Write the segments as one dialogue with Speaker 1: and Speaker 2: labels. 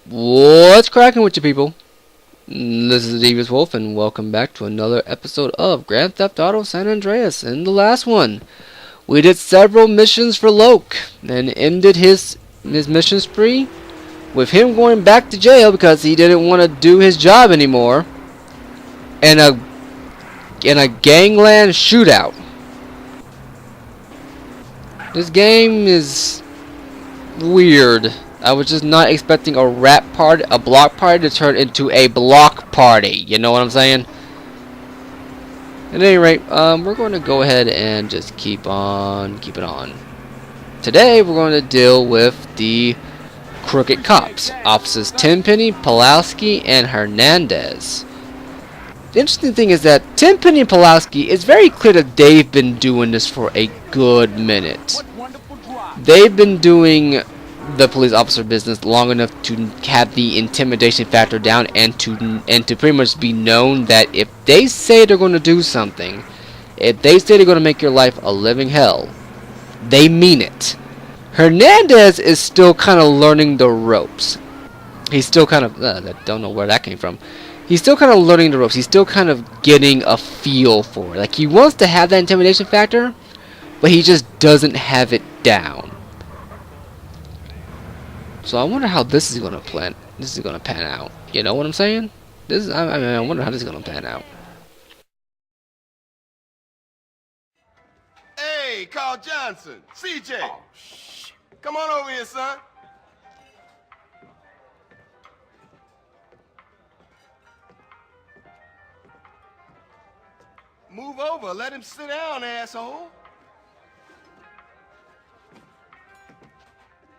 Speaker 1: What's cracking with you people? This is Devious Wolf, and welcome back to another episode of Grand Theft Auto San Andreas. In the last one, we did several missions for Loke, and ended his mission spree with him going back to jail because he didn't want to do his job anymore, and a gangland shootout. This game is weird. I was just not expecting a block party to turn into a block party. You know what I'm saying? At any rate, we're going to go ahead and just keep it on. Today, we're going to deal with the crooked cops, Officers Tenpenny, Pulaski, and Hernandez. The interesting thing is that Tenpenny and Pulaski, it's very clear that they've been doing this for a good minute. They've been doing the police officer business long enough to have the intimidation factor down, and to pretty much be known that if they say they're going to do something, if they say they're going to make your life a living hell, they mean it. Hernandez is still kind of learning the ropes. He's still kind of I don't know where that came from. He's still kind of learning the ropes. He's still kind of getting a feel for it. Like, he wants to have that intimidation factor, but he just doesn't have it down. So I wonder how this is gonna pan out. You know what I'm saying? I wonder how this is gonna pan out.
Speaker 2: Hey, Carl Johnson, CJ. Oh, shit. Come on over here, son. Move over. Let him sit down, asshole.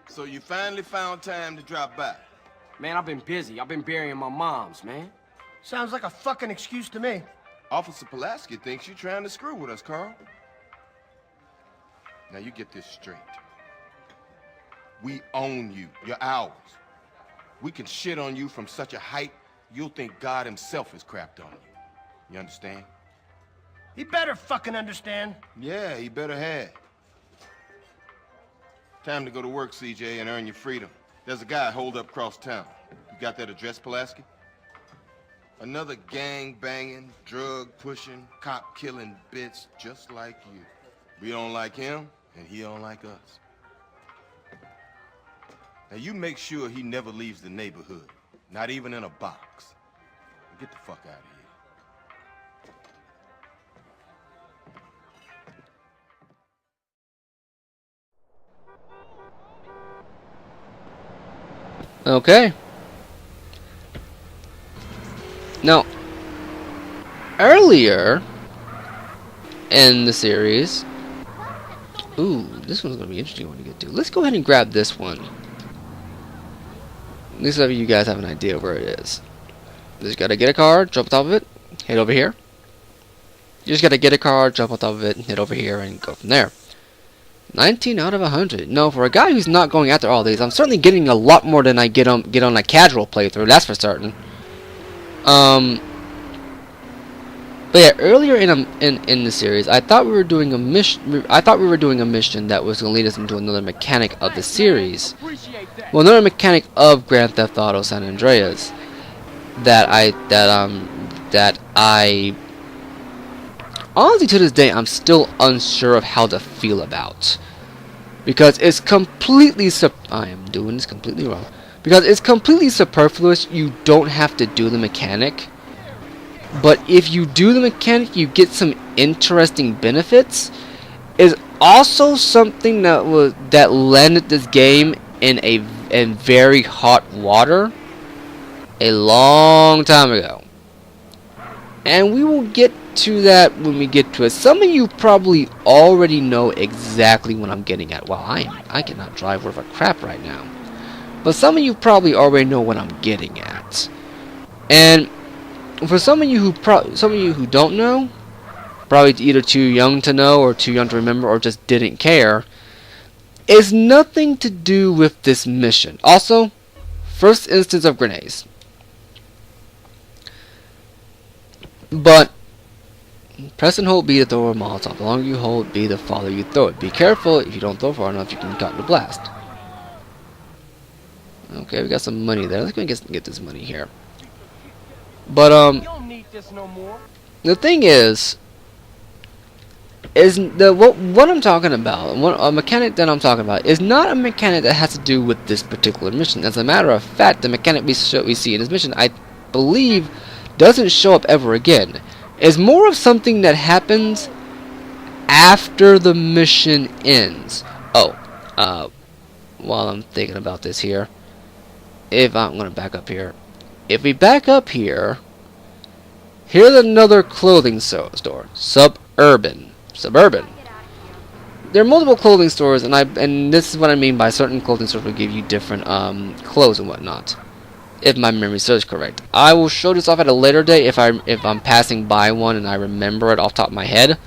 Speaker 2: So you finally found time to drop by.
Speaker 3: Man, I've been busy. I've been burying my moms, man.
Speaker 4: Sounds like a fucking excuse to me.
Speaker 2: Officer Pulaski thinks you're trying to screw with us, Carl. Now you get this straight. We own you. You're ours. We can shit on you from such a height, you'll think God himself has crapped on you. You understand?
Speaker 4: He better fucking understand.
Speaker 2: Yeah, he better have. Time to go to work, CJ, and earn your freedom. There's a guy holed up across town. You got that address, Pulaski? Another gang-banging, drug-pushing, cop-killing bitch just like you. We don't like him, and he don't like us. Now, you make sure he never leaves the neighborhood, not even in a box. Get the fuck out of here.
Speaker 1: Okay. Now, earlier in the series, this one's gonna be an interesting one to get to. Let's go ahead and grab this one. At least so you guys have an idea where it is. You just gotta get a car, jump on top of it, head over here. You just gotta get a car, jump on top of it, head over here, and go from there. 19 out of 100. No, for a guy who's not going after all these, I'm certainly getting a lot more than I get on a casual playthrough. That's for certain. But yeah, earlier in the series, I thought we were doing a mission. I thought we were doing a mission that was going to lead us into another mechanic of the series. Well, another mechanic of Grand Theft Auto San Andreas that I honestly, to this day, I'm still unsure of how to feel about. Because it's completely I am doing this completely wrong. Because it's completely superfluous. You don't have to do the mechanic. But if you do the mechanic, you get some interesting benefits. Is also something that landed this game in very hot water a long time ago. And we will get to that when we get to it. Some of you probably already know exactly what I'm getting at. Well, I cannot drive worth a crap right now. But some of you probably already know what I'm getting at. And for some of you who don't know, probably either too young to know or too young to remember or just didn't care, it's nothing to do with this mission. Also, first instance of grenades. But press and hold B to throw a Molotov. The longer you hold B, the farther you throw it. Be careful, if you don't throw far enough, you can get caught in a blast. Okay, we got some money there. Let's go and get this money here. But
Speaker 3: You don't need this no more.
Speaker 1: the thing is what I'm talking about, a mechanic that I'm talking about, is not a mechanic that has to do with this particular mission. As a matter of fact, the mechanic we see in this mission, I believe, doesn't show up ever again. It's more of something that happens after the mission ends. Oh, while I'm thinking about this here, if I'm gonna back up here, if we back up here, here's another clothing store, Suburban. There are multiple clothing stores, and this is what I mean by certain clothing stores will give you different clothes and whatnot, if my memory serves correct. I will show this off at a later date if I'm passing by one and I remember it off the top of my head.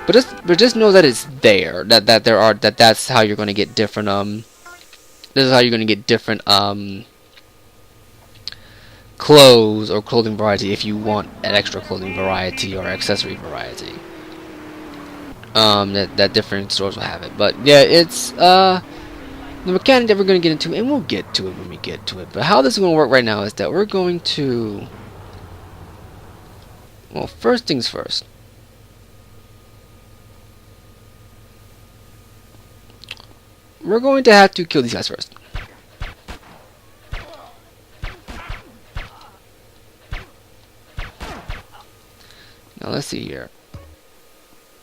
Speaker 1: But just know that it's there. That's how you're going to get different this is how you're going to get different clothes or clothing variety if you want an extra clothing variety or accessory variety. That different stores will have it. But yeah, it's the mechanic that we're going to get into, and we'll get to it when we get to it. But how this is going to work right now is that we're going to, well, first things first. We're going to have to kill these guys first. Now let's see here.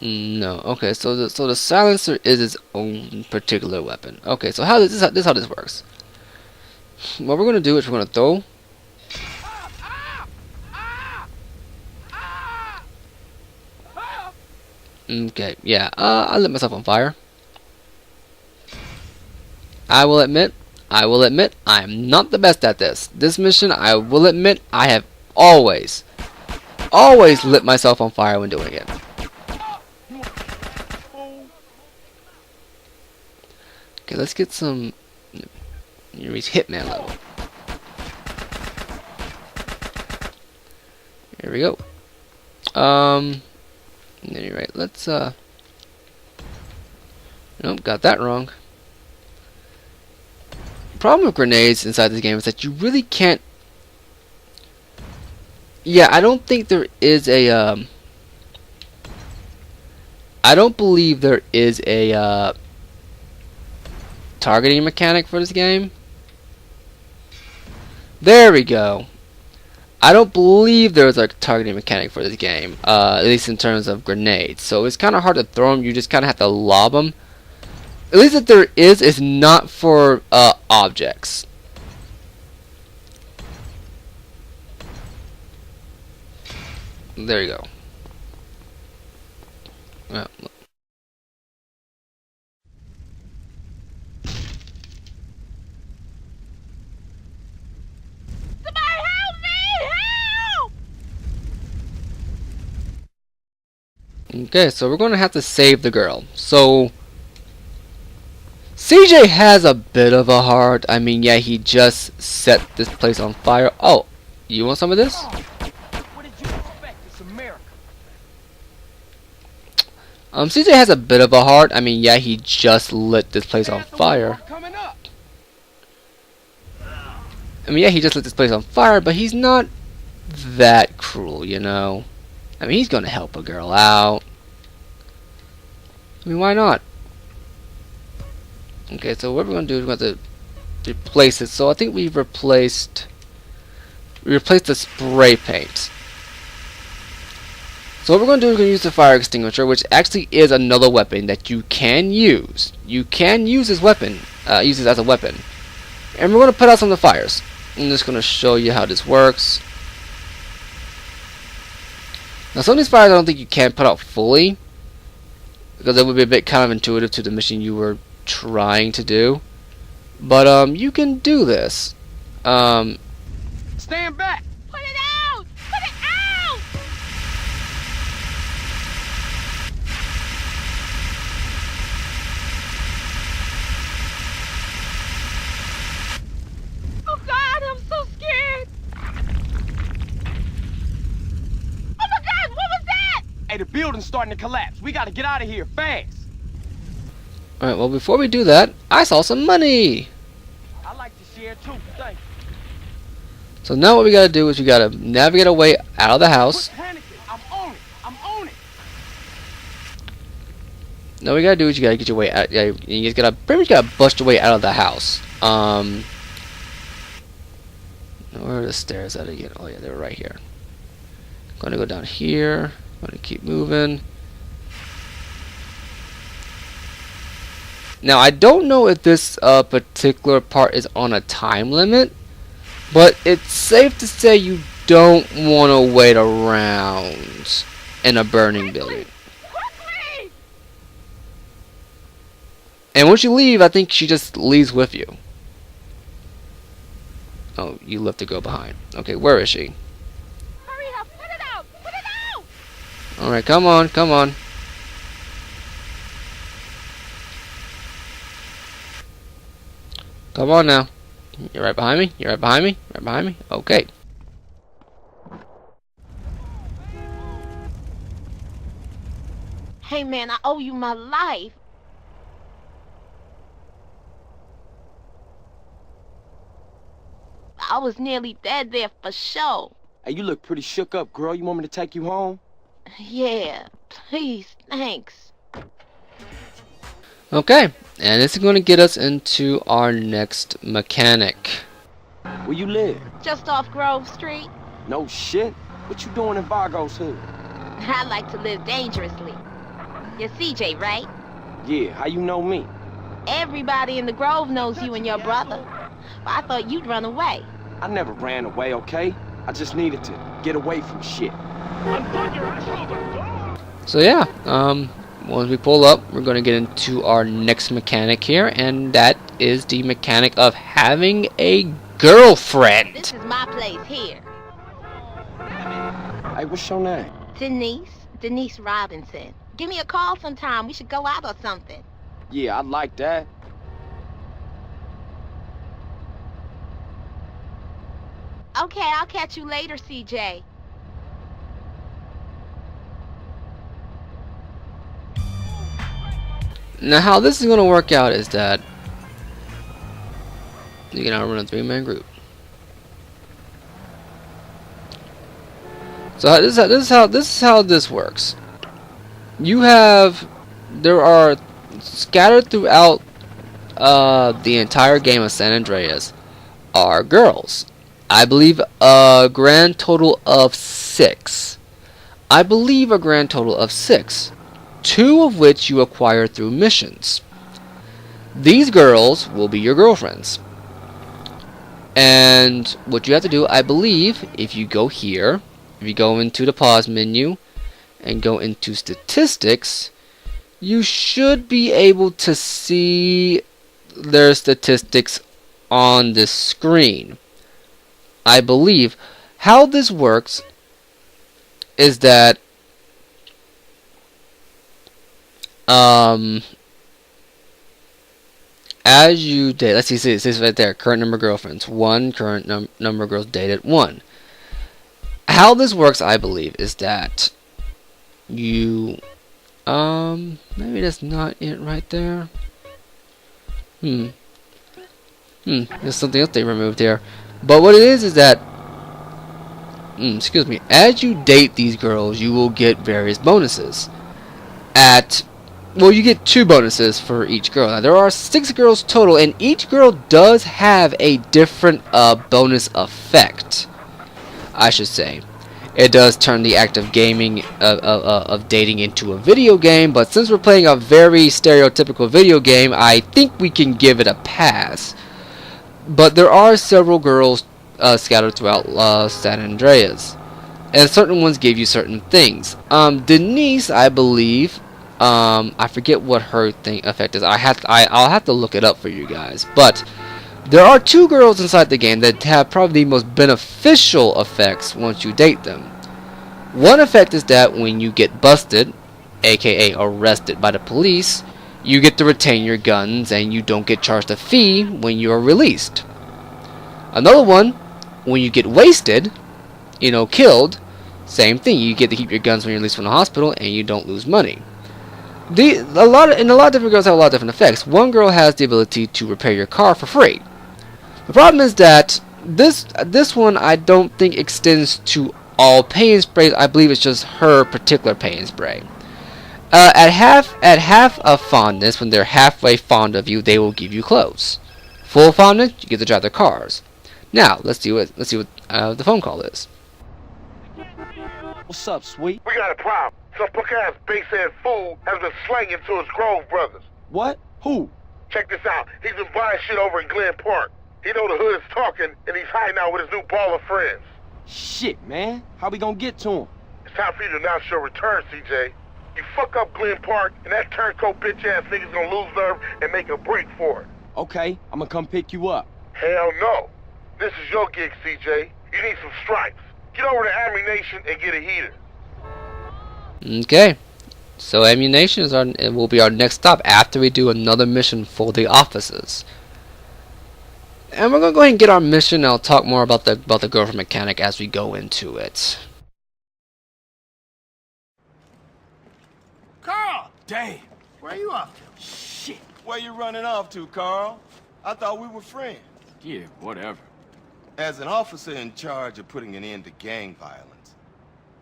Speaker 1: No, okay. So the silencer is its own particular weapon. Okay, so how this how this works. What we're gonna do is we're gonna throw. Okay, yeah. I lit myself on fire. I will admit, I am not the best at this. This mission, I will admit, I have always lit myself on fire when doing it. Okay, let's get some. You reach Hitman level. Here we go. Anyway, let's nope, got that wrong. Problem with grenades inside this game is that you really can't. Yeah, I don't think there is a I don't believe there is a targeting mechanic for this game. There we go. I don't believe there's a targeting mechanic for this game, at least in terms of grenades. So it's kind of hard to throw them. You just kind of have to lob them. At least if there is, it's not for objects. There you go. Well, okay, so we're going to have to save the girl. So CJ has a bit of a heart. I mean, yeah, he just set this place on fire. Oh, you want some of this?
Speaker 3: What did you expect? It's America.
Speaker 1: CJ has a bit of a heart. I mean, yeah, he just lit this place on fire.
Speaker 3: Coming up.
Speaker 1: I mean, yeah, he just lit this place on fire, but he's not that cruel, you know? I mean, he's gonna help a girl out. I mean, why not? Okay, so what we're gonna do is we're going to replace it. So I think we replaced the spray paint. So what we're going to do is we're going to use the fire extinguisher, which actually is another weapon that you can use. You can use this weapon, use this as a weapon. And we're going to put out some of the fires. I'm just going to show you how this works. Now some of these fires I don't think you can put out fully, because it would be a bit counterintuitive to the mission you were trying to do. But you can do this.
Speaker 3: Stand back.
Speaker 5: Put it out! Put it out! Oh God, I'm so scared! Oh my God, what was that?
Speaker 3: Hey, the building's starting to collapse. We gotta get out of here fast.
Speaker 1: Alright, well before we do that, I saw some money!
Speaker 3: I like to chair too. Thank you.
Speaker 1: So now what we gotta do is we gotta navigate our way out of the house.
Speaker 3: Quit panicking. I'm on it. I'm on it.
Speaker 1: Now what we gotta do is you gotta get your way out. Yeah, you just gotta pretty much gotta bust your way out of the house. Where are the stairs at again? Oh yeah, they're right here. Gonna go down here. Gonna keep moving. Now I don't know if this particular part is on a time limit, but it's safe to say you don't want to wait around in a burning building.
Speaker 5: Quickly!
Speaker 1: And once you leave, I think she just leaves with you. Oh, you left the girl behind. Okay, where is she?
Speaker 5: Hurry up! Put it out! Put it out!
Speaker 1: Alright, come on, come on. Come on now. You're right behind me? You're right behind me? Right behind me? Okay.
Speaker 5: Hey man, I owe you my life. I was nearly dead there for sure.
Speaker 3: Hey, you look pretty shook up, girl. You want me to take you home?
Speaker 5: Yeah, please, thanks.
Speaker 1: Okay, and this is going to get us into our next mechanic.
Speaker 3: Where you live?
Speaker 5: Just off Grove Street.
Speaker 3: No shit. What you doing in Vargo's hood?
Speaker 5: I like to live dangerously. You're CJ, right?
Speaker 3: Yeah, how you know me?
Speaker 5: Everybody in the Grove knows you and your brother. But I thought you'd run away.
Speaker 3: I never ran away, okay? I just needed to get away from shit.
Speaker 1: So yeah, once we pull up, we're going to get into our next mechanic here, and that is the mechanic of having a girlfriend.
Speaker 5: This is my place here.
Speaker 3: Hey, what's your name?
Speaker 5: Denise Robinson. Give me a call sometime. We should go out or something.
Speaker 3: Yeah, I like that.
Speaker 5: Okay, I'll catch you later, CJ.
Speaker 1: Now how this is going to work out is that you're going to run a 3-man group. So this is how this works. There are scattered throughout the entire game of San Andreas are girls. I believe a grand total of 6. I believe a grand total of 6. 2 of which you acquire through missions. These girls will be your girlfriends. And what you have to do, I believe, if you go here, if you go into the pause menu and go into statistics, you should be able to see their statistics on this screen. I believe how this works is that as you date, let's see, it says right there, current number of girlfriends 1, current number of girls dated 1. How this works, I believe, is that you maybe that's not it right there. There's something else they removed here. But what it is that excuse me, as you date these girls, you will get various bonuses. Well, you get 2 bonuses for each girl. Now, there are 6 girls total, and each girl does have a different bonus effect, I should say. It does turn the act of gaming, of dating into a video game, but since we're playing a very stereotypical video game, I think we can give it a pass. But there are several girls scattered throughout San Andreas, and certain ones give you certain things. Denise, I believe, I forget what her effect is. I'll have to look it up for you guys. But there are 2 girls inside the game that have probably the most beneficial effects once you date them. One effect is that when you get busted, aka arrested by the police, you get to retain your guns and you don't get charged a fee when you are released. Another one, when you get wasted, killed, same thing. You get to keep your guns when you're released from the hospital and you don't lose money. A lot of different girls have a lot of different effects. One girl has the ability to repair your car for free. The problem is that this one I don't think extends to all pain sprays. I believe it's just her particular pain spray. At half of fondness, when they're halfway fond of you, they will give you clothes. Full fondness, you get to drive their cars. Now let's see what the phone call is.
Speaker 3: What's up, sweet?
Speaker 6: We got a problem. Some punk-ass base-ass fool has been slanging to his Grove brothers.
Speaker 3: What? Who?
Speaker 6: Check this out. He's been buying shit over in Glen Park. He know the hood is talking, and he's hiding out with his new ball of friends.
Speaker 3: Shit, man. How we gonna get to him?
Speaker 6: It's time for you to announce your return, CJ. You fuck up Glen Park, and that turncoat bitch-ass nigga's gonna lose nerve and make a break for it.
Speaker 3: Okay, I'm gonna come pick you up.
Speaker 6: Hell no. This is your gig, CJ. You need some stripes. Get over to Ammunition and get a heater.
Speaker 1: Okay, so Ammunition it will be our next stop after we do another mission for the offices. And we're gonna go ahead and get our mission. I'll talk more about the girlfriend mechanic as we go into it.
Speaker 4: Carl!
Speaker 3: Damn.
Speaker 4: Where are you off to?
Speaker 3: Shit.
Speaker 2: Where you running off to, Carl? I thought we were friends.
Speaker 3: Yeah, whatever.
Speaker 2: As an officer in charge of putting an end to gang violence,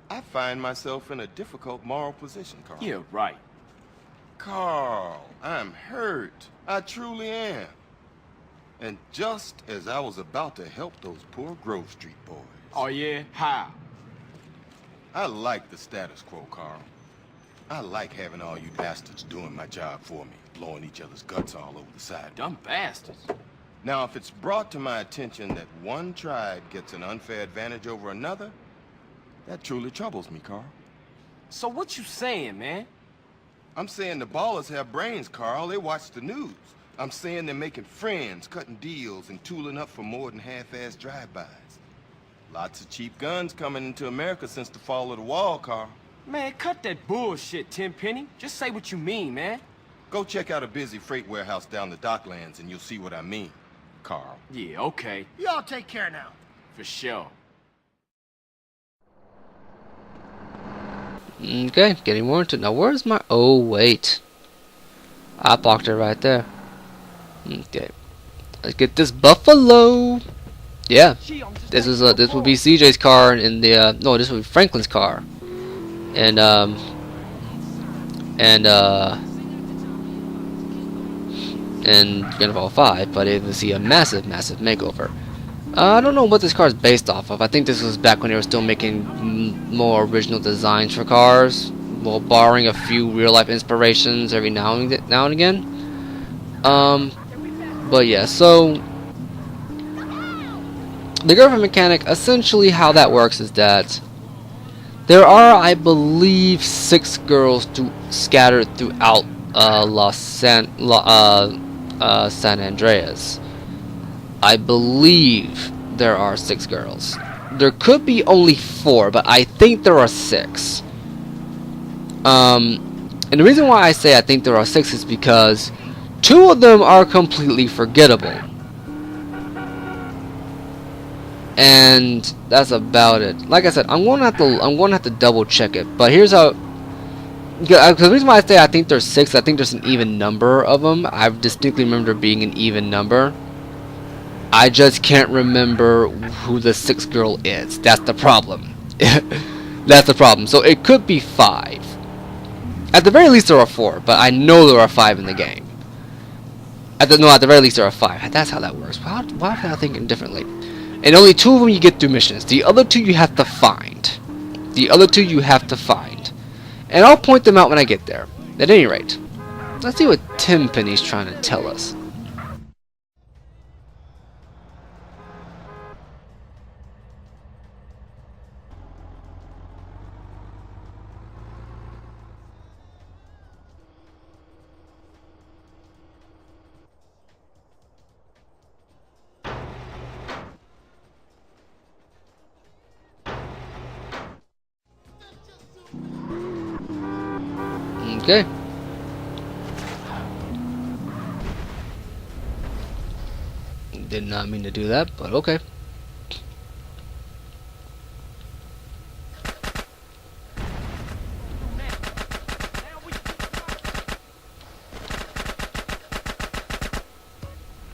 Speaker 2: I find myself in a difficult moral position, Carl.
Speaker 3: Yeah, right.
Speaker 2: Carl, I'm hurt. I truly am. And just as I was about to help those poor Grove Street boys.
Speaker 3: Oh, yeah? How?
Speaker 2: I like the status quo, Carl. I like having all you bastards doing my job for me, blowing each other's guts all over the side.
Speaker 3: Dumb bastards.
Speaker 2: Now, if it's brought to my attention that one tribe gets an unfair advantage over another, that truly troubles me, Carl.
Speaker 3: So what you saying, man?
Speaker 2: I'm saying the ballers have brains, Carl. They watch the news. I'm saying they're making friends, cutting deals, and tooling up for more than half-assed drive-bys. Lots of cheap guns coming into America since the fall of the wall, Carl.
Speaker 3: Man, cut that bullshit, Tenpenny. Just say what you mean, man.
Speaker 2: Go check out a busy freight warehouse down the docklands and you'll see what I mean, Carl.
Speaker 3: Yeah, okay.
Speaker 4: Y'all take care now.
Speaker 3: For sure.
Speaker 1: Okay, getting more into it. Now where's my... Oh, wait. I parked it right there. Okay. Let's get this Buffalo. Yeah. This will be CJ's car in the... no, this will be Franklin's car. And Grand Theft Auto 5, but it will see a massive makeover. I don't know what this car is based off of. I think this was back when they were still making more original designs for cars, while borrowing a few real-life inspirations every now and again. But yeah, so the girlfriend mechanic, essentially how that works is that there are, I believe, 6 girls scattered throughout San Andreas. I believe there are 6 girls. There could be only 4, but I think there are 6. And the reason why I say I think there are 6 is because 2 of them are completely forgettable. And that's about it. Like I said, I'm gonna have to double check it. But here's how. Because the reason why I say I think there's 6, I think there's an even number of them. I distinctly remember being an even number. I just can't remember who the 6th girl is. That's the problem. That's the problem. So it could be 5. At the very least there are 4, but I know there are 5 in the game. At the very least there are 5. That's how that works. Why am I thinking differently? And only 2 of them you get through missions. The other 2 you have to find. And I'll point them out when I get there. At any rate, let's see what Tenpenny's trying to tell us. Okay. Did not mean to do that, but okay.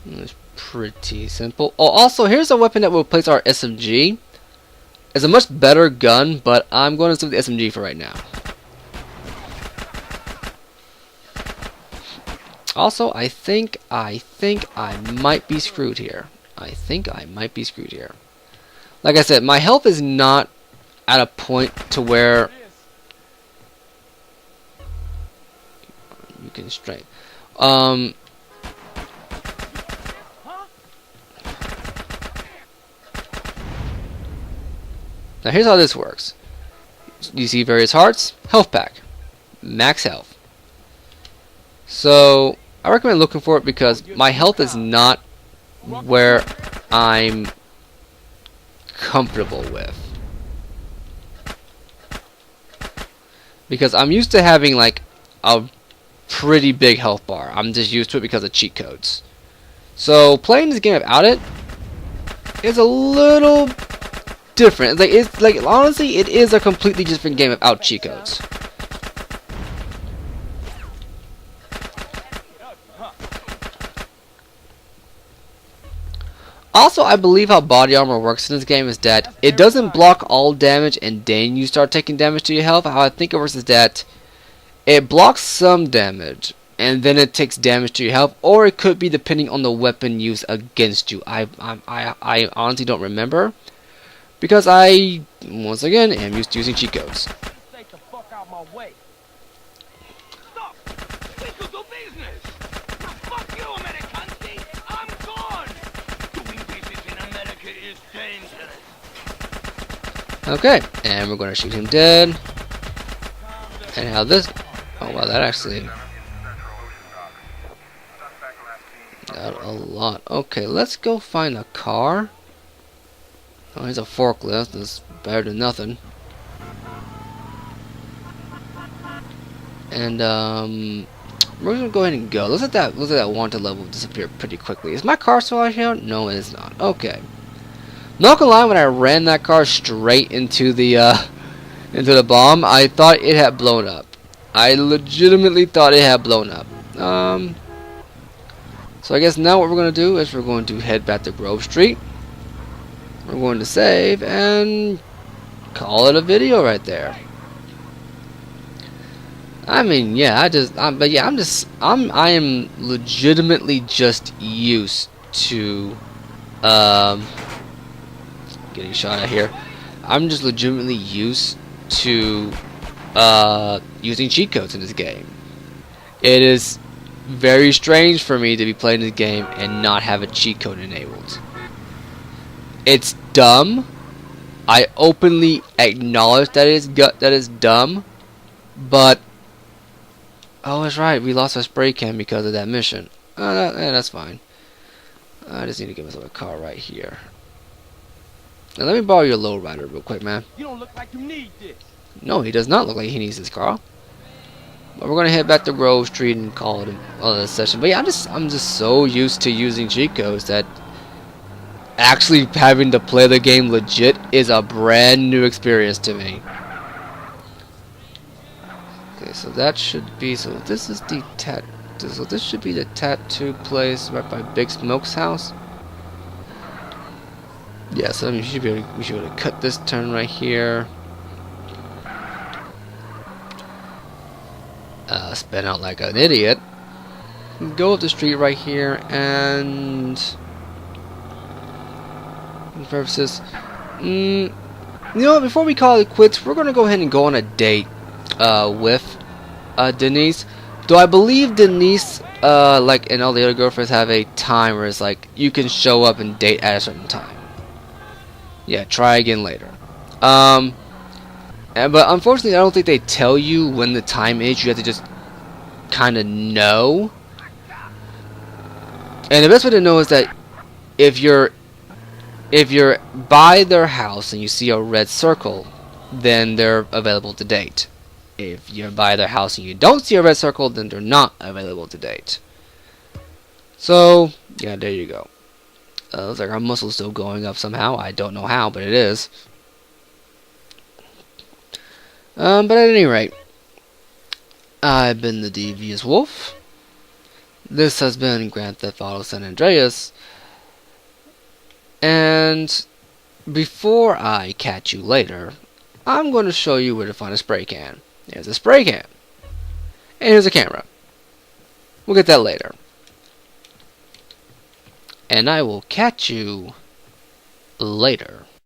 Speaker 1: Let's pretty simple. Oh, also, here's a weapon that will replace our SMG. It's a much better gun, but I'm going to stick with the SMG for right now. Also, I think I might be screwed here. Like I said, my health is not at a point to where you can strain. Now here's how this works. You see various hearts, health pack, max health. So I recommend looking for it because my health is not where I'm comfortable with. Because I'm used to having like a pretty big health bar. I'm just used to it because of cheat codes. So playing this game without it is a little different. It's like honestly, it is a completely different game without cheat codes. Also, I believe how body armor works in this game is that it doesn't block all damage and then you start taking damage to your health. How I think it works is that it blocks some damage and then it takes damage to your health, or it could be depending on the weapon used against you. I honestly don't remember because I, once again, am used to using cheat codes.
Speaker 3: Stay the fuck out my way. Stop! We could do business! Now fuck you, Americanti! I'm gone! Doing business in America is dangerous.
Speaker 1: Okay, and we're going to shoot him dead. And how this... Oh wow, that actually... got a lot. Okay, let's go find a car. Oh, here's a forklift. That's better than nothing. And we're gonna go ahead and go. Let's let that wanted level disappear pretty quickly. Is my car still out here? No, it is not. Okay. Not gonna lie, when I ran that car straight into the bomb, I thought it had blown up. I legitimately thought it had blown up. So I guess now what we're gonna do is we're going to head back to Grove Street. We're going to save and call it a video right there. I mean, yeah, I am legitimately just used to getting shot at here. I'm just legitimately used to using cheat codes in this game. It is very strange for me to be playing this game and not have a cheat code enabled. It's dumb. I openly acknowledge that it is dumb, but oh, that's right. We lost our spray can because of that mission. That's fine. I just need to give myself a car right here. Now let me borrow your lowrider real quick, man.
Speaker 3: You don't look like you need this.
Speaker 1: No, he does not look like he needs this car. But we're gonna head back to Grove Street and call it a session. But yeah, I'm just so used to using cheat codes that actually having to play the game legit is a brand new experience to me. Okay, so that should be, so this is the so this should be the tattoo place right by Big Smoke's house. Yeah, so we should be able to cut this turn right here. Spin out like an idiot. Go up the street right here and purposes. You know, before we call it quits, we're gonna go ahead and go on a date with Denise. Though I believe Denise, like and all the other girlfriends, have a time where it's like you can show up and date at a certain time. Yeah, try again later. But unfortunately, I don't think they tell you when the time is. You have to just kind of know. And the best way to know is that if you're by their house and you see a red circle, then they're available to date. If you're by their house and you don't see a red circle, then they're not available to date. So, yeah, there you go. Looks like our muscle's still going up somehow. I don't know how, but it is. But at any rate, I've been the Devious Wolf. This has been Grand Theft Auto San Andreas. And before I catch you later, I'm going to show you where to find a spray can. Here's a spray can. And here's a camera. We'll get that later. And I will catch you later.